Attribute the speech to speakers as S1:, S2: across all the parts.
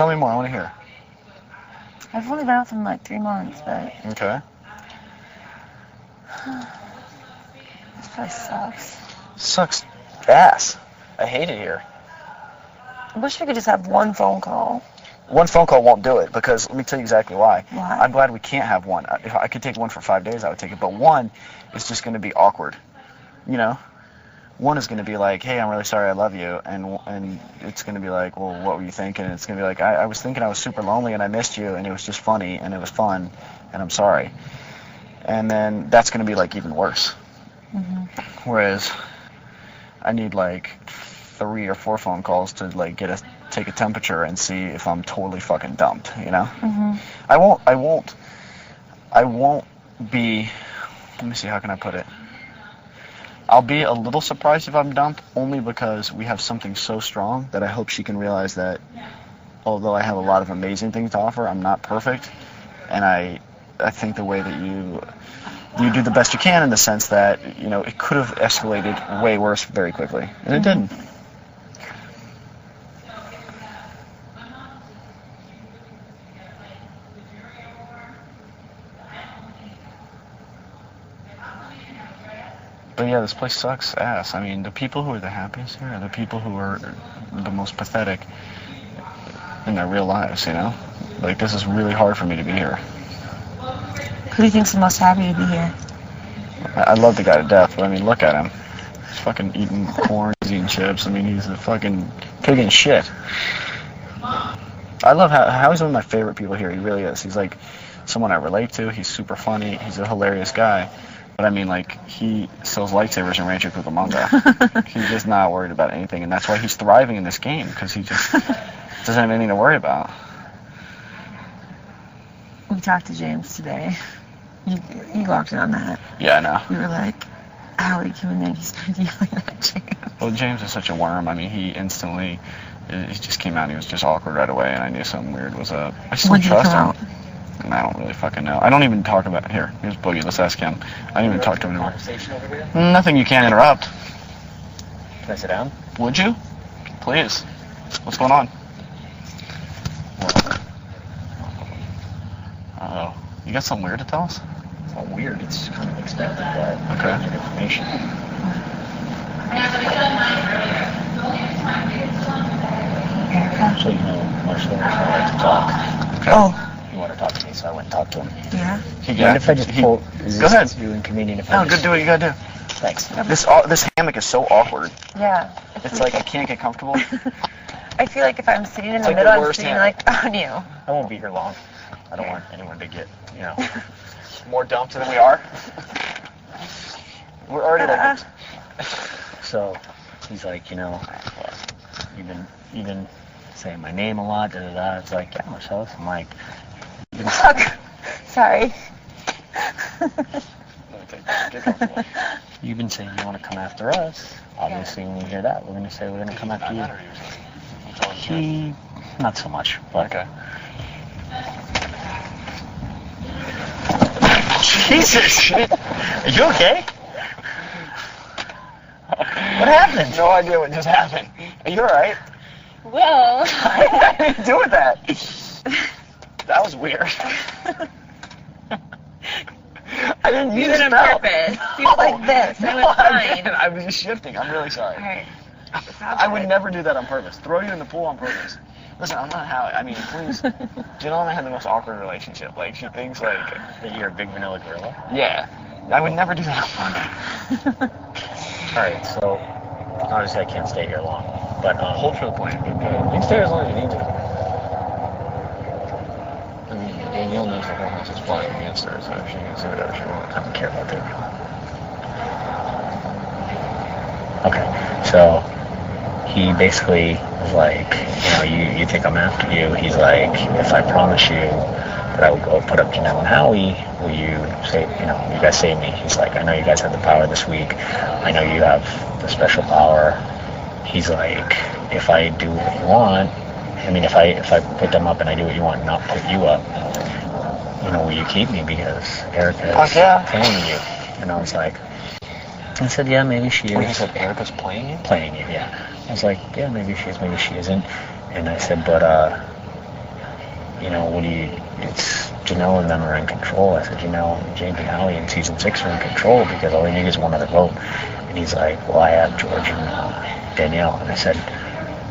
S1: Tell me more. I want to hear.
S2: I've only been with him like 3 months, but
S1: Okay.
S2: this place sucks.
S1: Sucks ass. I hate it here.
S2: I wish we could just have one phone call.
S1: One phone call won't do it because let me tell you exactly why.
S2: Why?
S1: I'm glad we can't have one. If I could take one for 5 days, I would take it. But one is just going to be awkward. You know? One is going to be like, hey, I'm really sorry, I love you. And it's going to be like, well, what were you thinking? And it's going to be like, I was thinking I was super lonely and I missed you and it was just funny and it was fun and I'm sorry. And then that's going to be like even worse. Mm-hmm. Whereas I need like 3 or 4 phone calls to like take a temperature and see if I'm totally fucking dumped, you know? Mm-hmm. I won't be, let me see, how can I put it? I'll be a little surprised if I'm dumped, only because we have something so strong that I hope she can realize that although I have a lot of amazing things to offer, I'm not perfect. And I think the way that you do the best you can in the sense that, you know, it could have escalated way worse very quickly. And it didn't. But yeah, this place sucks ass. I mean, the people who are the happiest here are the people who are the most pathetic in their real lives, you know? Like, this is really hard for me to be here.
S2: Who do you think's the most happy to be here?
S1: I love the guy to death, but I mean, look at him. He's fucking eating corn, he's eating chips. I mean, he's a fucking pig in shit. I love how he's one of my favorite people here. He really is. He's like someone I relate to. He's super funny. He's a hilarious guy. But I mean, like, he sells lightsabers in Rancho Cucamonga. He's just not worried about anything, and that's why he's thriving in this game, because he just doesn't have anything to worry about.
S2: We talked to James today. You walked in on that.
S1: Yeah, I know.
S2: You were like, Allie, and then he started yelling at James.
S1: Well, James is such a worm. I mean, he just came out and he was just awkward right away, and I knew something weird was up. I just don't trust him. Out? And I don't really fucking know. I don't even talk about it. Here, here's Boogie. Let's ask him. I don't even talk to him anymore. Conversation over here? Nothing you can't interrupt.
S3: Can I sit down?
S1: Would you? Please. What's going on? Uh-oh. You got something weird to tell us?
S3: It's not weird. It's kind of expected, but
S1: okay.
S3: Information. So, you know, Marshall, I like to talk.
S1: Okay.
S2: Oh.
S3: He wanted to talk to me, so I went and talked to him.
S2: Yeah?
S3: Mind if I just pull...
S1: Go ahead.
S3: Too inconvenient if
S1: No,
S3: I just...
S1: good, do what you gotta do.
S3: Thanks.
S1: This hammock is so awkward.
S2: Yeah.
S1: It's like I can't get comfortable.
S2: I feel like if I'm sitting in the
S1: like
S2: middle,
S1: the
S2: I'm
S1: worst
S2: sitting
S1: hammock.
S2: like on you.
S3: I won't be here long. I don't want anyone to get, you know...
S1: More dumped than we are. We're already like
S3: So, he's like, you know, you've been saying my name a lot, da-da-da. It's like, yeah, Marcellus. I'm like...
S2: Sorry.
S3: You've been saying you want to come after us. Obviously, when we hear that, we're going to say we're going to come after you. Not so much, but...
S1: Okay. Jesus! Are you okay?
S3: What happened?
S1: No idea what just happened. Are you alright?
S2: Well...
S1: I didn't do with that. That was weird. I didn't use it
S2: on purpose. You were like this. I was fine.
S1: I was just shifting. I'm really sorry.
S2: Alright.
S1: I would never do that on purpose. Throw you in the pool on purpose. Listen, I'm not how... I mean, please... Janelle and I had the most awkward relationship. Like, she thinks, like...
S3: That you're a big vanilla gorilla?
S1: Yeah. I would never do that on purpose.
S3: Alright, so... Obviously, I can't stay here long. But,
S1: Hold for the point.
S3: You can stay as long as you need to.
S1: I mean, Danielle knows the whole house is plotting against her, so she can say whatever she wants.
S3: I don't care about Danielle. Okay, so... He basically was like, you know, you think I'm after you. He's like, if I promise you that I will go put up Janelle and Howie, will you say, you know, you guys save me? He's like, I know you guys have the power this week. I know you have the special power. He's like, if I do what you want, I mean, if I put them up and I do what you want and not put you up, you know, will you keep me? Because Erica's playing you. And I was like, I said, yeah, maybe she is.
S1: Wait, you said Erica's playing you?
S3: Playing you, yeah. I was like, yeah, maybe she is, maybe she isn't. And I said, but, what do you, it's Janelle and them are in control. I said, James and Howie in season 6 are in control because all they need is one other vote. And he's like, well, I have George and Danielle. And I said,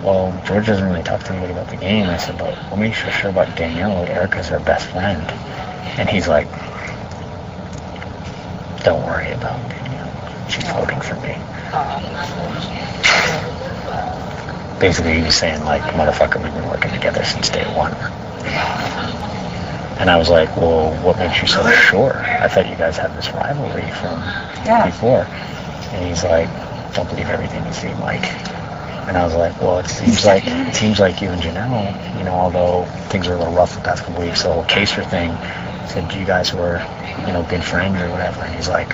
S3: well, George doesn't really talk to anybody about the game. I said, but what makes you sure about Danielle? Erica's her best friend. And he's like, don't worry about Danielle. She's voting for me. Basically, he was saying, like, motherfucker, we've been working together since day one. And I was like, well, what makes you so sure? I thought you guys had this rivalry from before. And he's like, don't believe everything you seem like. And I was like, well, it seems like you and Janelle, although things are a little rough the past couple weeks, the whole Kaser thing, said you guys were, good friends or whatever. And he's like,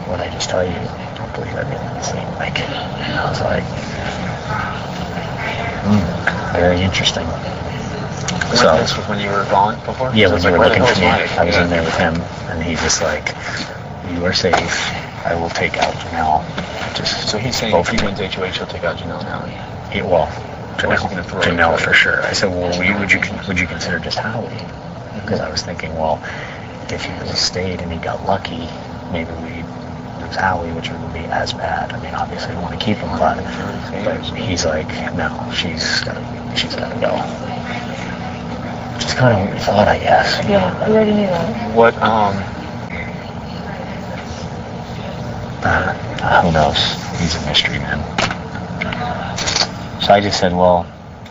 S3: what did I just tell you? Don't believe everything you seem like. And I was like, very interesting.
S4: So this was when you were gone before?
S3: Yeah, when you were looking for me, I was
S4: Yeah.
S3: in there with him, and he's just like, you are safe. I will take out Janelle.
S4: So he's saying if he wins HOH, he'll take out Janelle now.
S3: Janelle for sure. I said, well, would you consider just Howie? Because I was thinking, well, if he was stayed and he got lucky, maybe we'd lose Howie, which wouldn't be as bad. I mean, obviously we want to keep him, but he's like, no, she's gotta go. Just kind of what we thought, I guess.
S2: Yeah, I already knew that.
S4: What,
S3: who knows? He's a mystery, man. So I just said, well,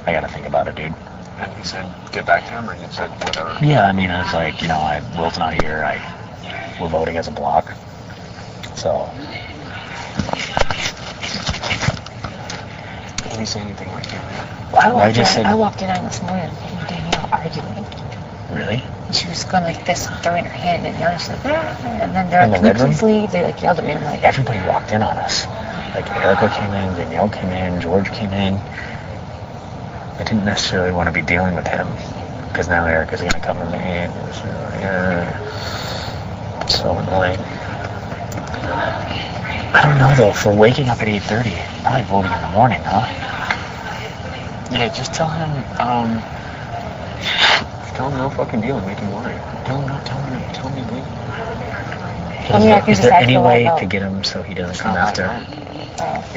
S3: I gotta think about it, dude.
S4: and he said, get back to him, or he said, whatever?
S3: Yeah, I mean, I was like, Will's not here. We're voting as a block. So.
S4: Did he say anything like that?
S2: I walked in on this morning and Danielle arguing.
S3: Really?
S2: She was going like this, throwing her hand in the air. She's like, and then they're
S3: In
S2: like,
S3: the
S2: can you
S3: bedroom?
S2: please leave? They like yelled at me. I'm like,
S3: Everybody walked in on us. Like Erica came in, Danielle came in, George came in. I didn't necessarily want to be dealing with him because now Erica's gonna come in and it's so annoying. I don't know though. For waking up at 8:30, probably voting in the morning, huh?
S4: Yeah, just tell him, no fucking deal and make him worry. Tell me leave.
S2: I mean, I can
S3: Is
S2: just
S3: there
S2: ask
S3: any
S2: him
S3: way
S2: right now.
S3: to get him so he doesn't come after?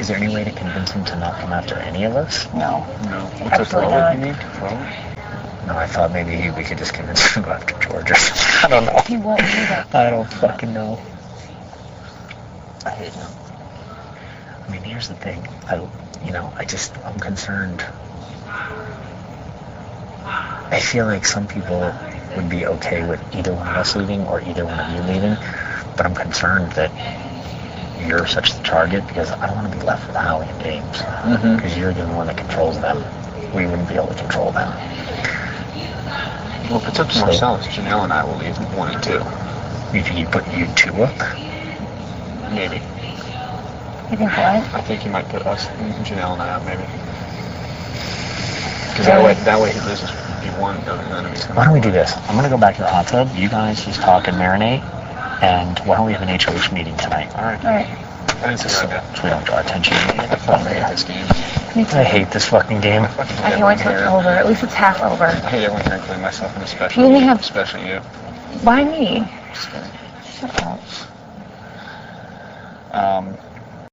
S3: Is there any way to convince him to not come after any of us?
S2: no.
S4: No. What's a throw
S2: Absolutely
S4: it
S2: not.
S4: you need to throw it?
S3: No, I thought maybe we could just convince him to go after George or something. I don't know.
S2: He won't do that.
S3: I don't fucking know.
S4: I hate him.
S3: I mean, here's the thing. I'm concerned. I feel like some people would be okay with either one of us leaving or either one of you leaving, but I'm concerned that you're such the target because I don't want to be left with Howie and James because you're the one that controls them. We wouldn't be able to control them.
S4: Well, if it's up to Marcellus, Janelle and I will leave 1 and 2.
S3: You think he'd put you two up?
S4: Maybe.
S2: You think what?
S4: I think he might put us, Janelle and I up, maybe. Because
S2: Really?
S4: that way he loses one of his enemies.
S3: Why don't we do this? I'm going to go back to the hot tub. You guys just talk and marinate. And why don't we have an HOH meeting tonight?
S4: All right.
S2: All right.
S4: I didn't say that.
S3: So we don't draw attention.
S4: I fucking hate this game.
S2: Me too.
S3: I hate this fucking game.
S4: I fucking
S2: I can't wait till it's over. At least it's half over.
S4: I hate everyone here, including myself, and especially
S2: We only
S4: you.
S2: have-
S4: Especially you.
S2: Why me?
S4: Just kidding.
S2: Shut up.